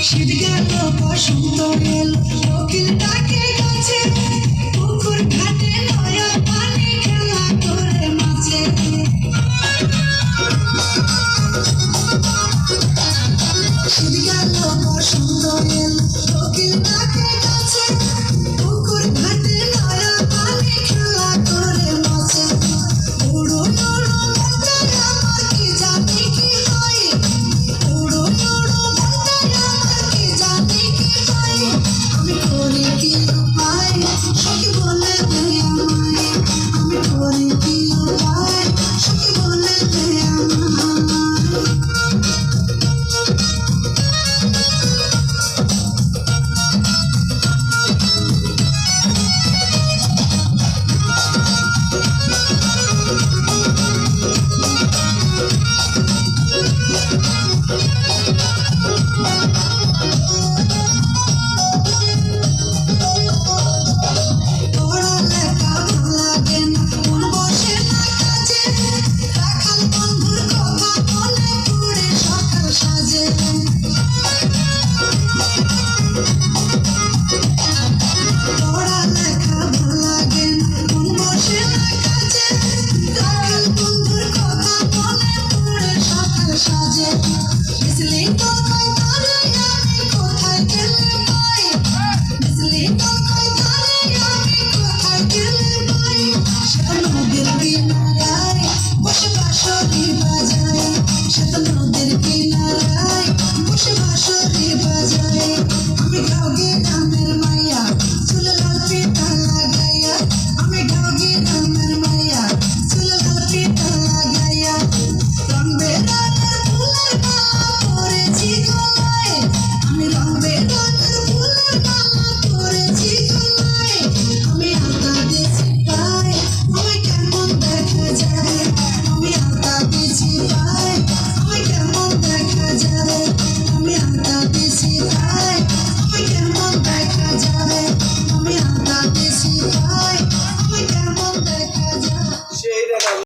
শীত গেল বসন্ত এল কোকিল ডাকে গাছে পুকুর ঘাটে নয়া পানি খেলা করে মাছে শীত গেল বসন্ত এল কোকিল ডাকে গাছে পুকুর ঘাটে নয়া পানি খেলা করে মাছে উড়ো উড়ো মনটাই আমার কি জানি কি হয় উড়ো উড়ো মনটাই আমার কি জানি কি হয় আমি করি কি উপায় সখী বলে দে আমায় আমি করি কি উপায় সখী বলে দে আমায় পড়ালেখা ভালো লাগে না মন বসে না কাজে রাখাল বন্ধুর কথা মনে পড়ে সকাল সাজে